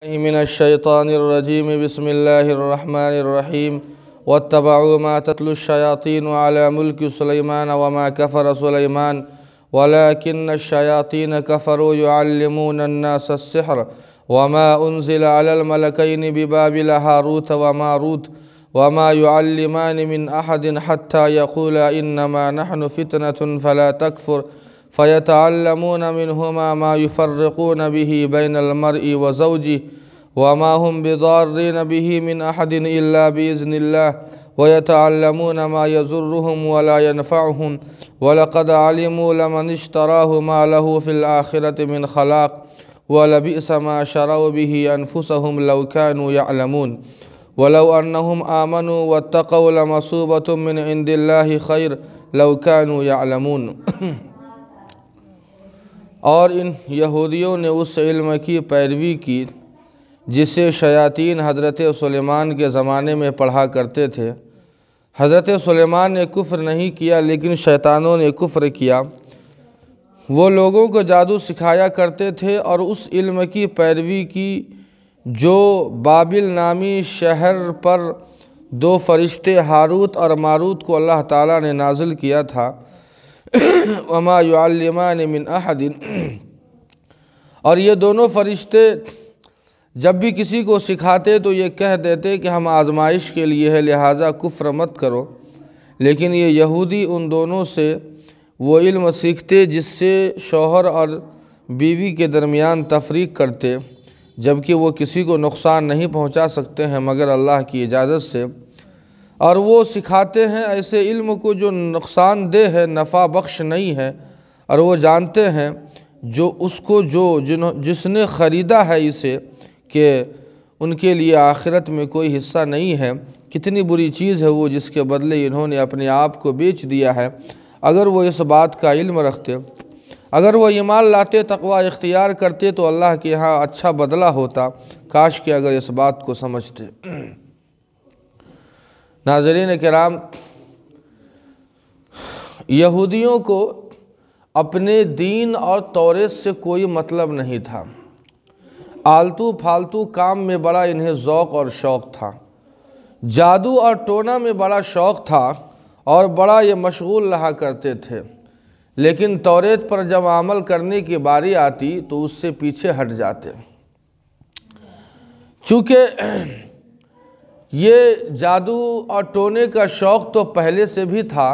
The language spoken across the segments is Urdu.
من الشيطان الرجيم بسم الله الرحمن الرحيم واتبعوا ما تتلو الشياطين على ملك سليمان وما كفر سليمان ولكن الشياطين كفروا يعلمون الناس السحر وما أنزل على الملكين ببابل هاروت وماروت وما يعلمان من أحد حتى يقولا إنما نحن فتنة فلا تكفر فيتعلمون منهما ما يفرقون به بين المرء وزوجه وما هم بضارين به من أحد إلا بإذن الله ويتعلمون ما يضرهم ولا ينفعهم ولقد علموا لمن اشتراه ما له في الآخرة من خلاق ولبئس ما شروا به أنفسهم لو كانوا يعلمون ولو أنهم آمنوا واتقوا لمثوبة من عند الله خير لو كانوا يعلمون۔ اور ان یہودیوں نے اس علم کی پیروی کی جسے شیاطین حضرت سلیمان کے زمانے میں پڑھا کرتے تھے۔ حضرت سلیمان نے کفر نہیں کیا لیکن شیطانوں نے کفر کیا۔ وہ لوگوں کو جادو سکھایا کرتے تھے اور اس علم کی پیروی کی جو بابل نامی شہر پر دو فرشتے ہاروت اور ماروت کو اللہ تعالیٰ نے نازل کیا تھا۔ وما يعلمان من احد، اور یہ دونوں فرشتے جب بھی کسی کو سکھاتے تو یہ کہہ دیتے کہ ہم آزمائش کے لیے ہے لہٰذا کفر مت کرو، لیکن یہ یہودی ان دونوں سے وہ علم سیکھتے جس سے شوہر اور بیوی کے درمیان تفریق کرتے، جبکہ وہ کسی کو نقصان نہیں پہنچا سکتے ہیں مگر اللہ کی اجازت سے، اور وہ سکھاتے ہیں ایسے علم کو جو نقصان دہ ہے، نفع بخش نہیں ہے، اور وہ جانتے ہیں جو اس کو جس نے خریدا ہے اسے کہ ان کے لیے آخرت میں کوئی حصہ نہیں ہے۔ کتنی بری چیز ہے وہ جس کے بدلے انہوں نے اپنے آپ کو بیچ دیا ہے۔ اگر وہ اس بات کا علم رکھتے، اگر وہ ایمان لاتے، تقوی اختیار کرتے تو اللہ کے ہاں اچھا بدلہ ہوتا، کاش کہ اگر اس بات کو سمجھتے۔ ناظرین کرام، یہودیوں کو اپنے دین اور توریت سے کوئی مطلب نہیں تھا۔ آلتو پھالتو کام میں بڑا انہیں ذوق اور شوق تھا۔ جادو اور ٹونا میں بڑا شوق تھا اور بڑا یہ مشغول رہا کرتے تھے، لیکن توریت پر جب عمل کرنے کی باری آتی تو اس سے پیچھے ہٹ جاتے۔ چونکہ یہ جادو اور ٹونے کا شوق تو پہلے سے بھی تھا،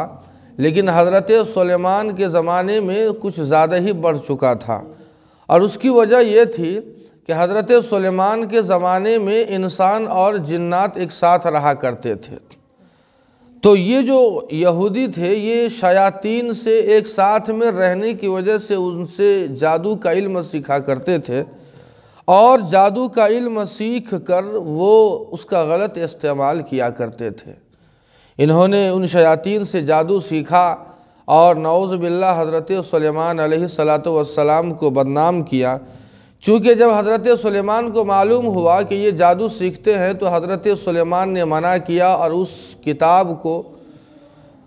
لیکن حضرت سلیمان کے زمانے میں کچھ زیادہ ہی بڑھ چکا تھا، اور اس کی وجہ یہ تھی کہ حضرت سلیمان کے زمانے میں انسان اور جنات ایک ساتھ رہا کرتے تھے۔ تو یہ جو یہودی تھے یہ شیاطین سے ایک ساتھ میں رہنے کی وجہ سے ان سے جادو کا علم سیکھا کرتے تھے، اور جادو کا علم سیکھ کر وہ اس کا غلط استعمال کیا کرتے تھے۔ انہوں نے ان شیاطین سے جادو سیکھا اور نعوذ باللہ حضرت سلیمان علیہ السلام کو بدنام کیا۔ چونکہ جب حضرت سلیمان کو معلوم ہوا کہ یہ جادو سیکھتے ہیں تو حضرت سلیمان نے منع کیا اور اس کتاب کو،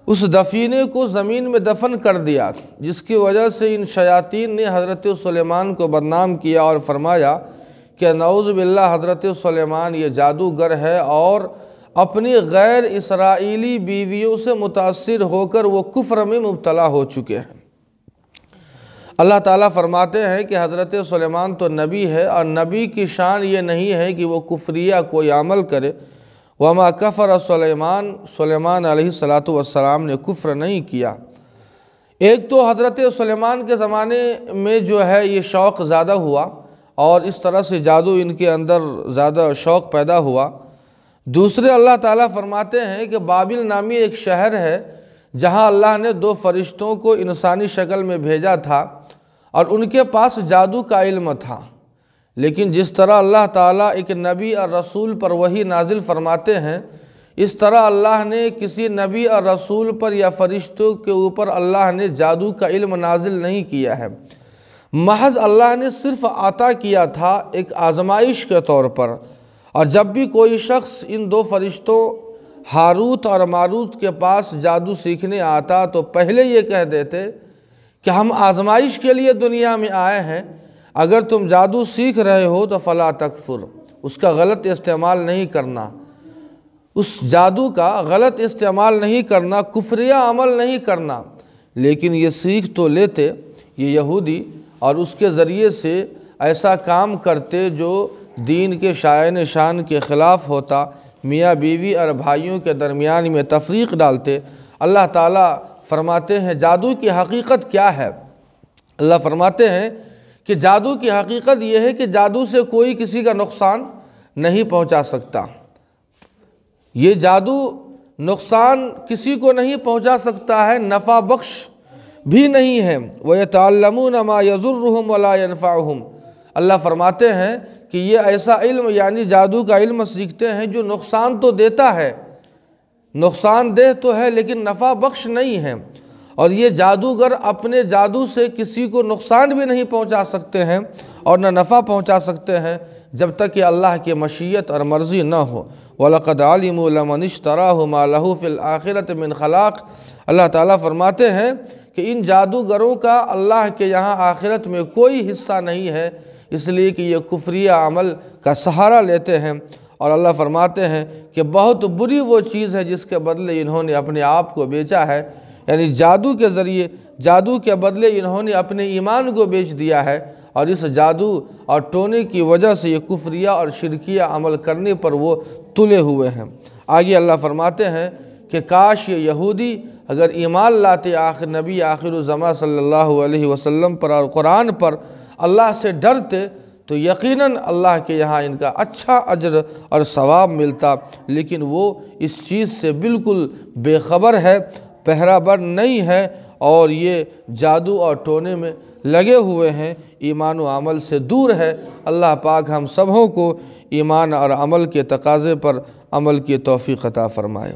اس دفینے کو زمین میں دفن کر دیا، جس کی وجہ سے ان شیاطین نے حضرت سلیمان کو بدنام کیا اور فرمایا کہ نعوذ باللہ حضرت سلیمان یہ جادوگر ہے اور اپنی غیر اسرائیلی بیویوں سے متاثر ہو کر وہ کفر میں مبتلا ہو چکے ہیں۔ اللہ تعالیٰ فرماتے ہیں کہ حضرت سلیمان تو نبی ہے، اور نبی کی شان یہ نہیں ہے کہ وہ کفریہ کوئی عمل کرے۔ وما کفر سلیمان علیہ السلام نے کفر نہیں کیا۔ ایک تو حضرت سلیمان کے زمانے میں جو ہے یہ شوق زیادہ ہوا اور اس طرح سے جادو ان کے اندر زیادہ شوق پیدا ہوا۔ دوسرے اللہ تعالیٰ فرماتے ہیں کہ بابل نامی ایک شہر ہے جہاں اللہ نے دو فرشتوں کو انسانی شکل میں بھیجا تھا اور ان کے پاس جادو کا علم تھا، لیکن جس طرح اللہ تعالیٰ ایک نبی اور رسول پر وحی نازل فرماتے ہیں، اس طرح اللہ نے کسی نبی اور رسول پر یا فرشتوں کے اوپر اللہ نے جادو کا علم نازل نہیں کیا ہے۔ محض اللہ نے صرف عطا کیا تھا ایک آزمائش کے طور پر، اور جب بھی کوئی شخص ان دو فرشتوں ہاروت اور ماروت کے پاس جادو سیکھنے آتا تو پہلے یہ کہہ دیتے کہ ہم آزمائش کے لیے دنیا میں آئے ہیں، اگر تم جادو سیکھ رہے ہو تو فلا تکفر، اس کا غلط استعمال نہیں کرنا، اس جادو کا غلط استعمال نہیں کرنا، کفریہ عمل نہیں کرنا۔ لیکن یہ سیکھ تو لیتے یہ یہودی، اور اس کے ذریعے سے ایسا کام کرتے جو دین کے شائن شان کے خلاف ہوتا، میاں بیوی اور بھائیوں کے درمیان میں تفریق ڈالتے۔ اللہ تعالیٰ فرماتے ہیں جادو کی حقیقت کیا ہے؟ اللہ فرماتے ہیں کہ جادو کی حقیقت یہ ہے کہ جادو سے کوئی کسی کا نقصان نہیں پہنچا سکتا۔ یہ جادو نقصان کسی کو نہیں پہنچا سکتا ہے، نفع بخش بھی نہیں ہے۔ وَيَتَعَلَّمُونَ مَا يَضُرُّهُمْ وَلَا يَنفَعُهُمْ، اللہ فرماتے ہیں کہ یہ ایسا علم یعنی جادو کا علم سیکھتے ہیں جو نقصان تو دیتا ہے، نقصان دہ تو ہے لیکن نفع بخش نہیں ہے۔ اور یہ جادوگر اپنے جادو سے کسی کو نقصان بھی نہیں پہنچا سکتے ہیں اور نہ نفع پہنچا سکتے ہیں جب تک کہ اللہ کی مشیت اور مرضی نہ ہو۔ وَلَقَدْ عَلِمُوا لَمَنِ اشْتَرَاهُ مَا لَهُ فِي الْآخِرَةِ مِنْ خَلَاقٍ، اللہ تعالیٰ فرماتے ہیں کہ ان جادوگروں کا اللہ کے یہاں آخرت میں کوئی حصہ نہیں ہے، اس لیے کہ یہ کفریہ عمل کا سہارا لیتے ہیں۔ اور اللہ فرماتے ہیں کہ بہت بری وہ چیز ہے جس کے بدلے انہوں نے اپنے آپ کو بیچا ہے، یعنی جادو کے ذریعے، جادو کے بدلے انہوں نے اپنے ایمان کو بیچ دیا ہے، اور اس جادو اور ٹونے کی وجہ سے یہ کفریہ اور شرکیہ عمل کرنے پر وہ تلے ہوئے ہیں۔ آگے اللہ فرماتے ہیں کہ کاش یہ یہودی اگر ایمان لاتے نبی آخر الزمان صلی اللہ علیہ وسلم پر اور قرآن پر، اللہ سے ڈرتے، تو یقیناً اللہ کے یہاں ان کا اچھا اجر اور ثواب ملتا۔ لیکن وہ اس چیز سے بالکل بے خبر ہے، پہرہ بر نہیں ہے، اور یہ جادو اور ٹونے میں لگے ہوئے ہیں، ایمان و عمل سے دور ہے۔ اللہ پاک ہم سبوں کو ایمان اور عمل کے تقاضے پر عمل کی توفیق عطا فرمائے۔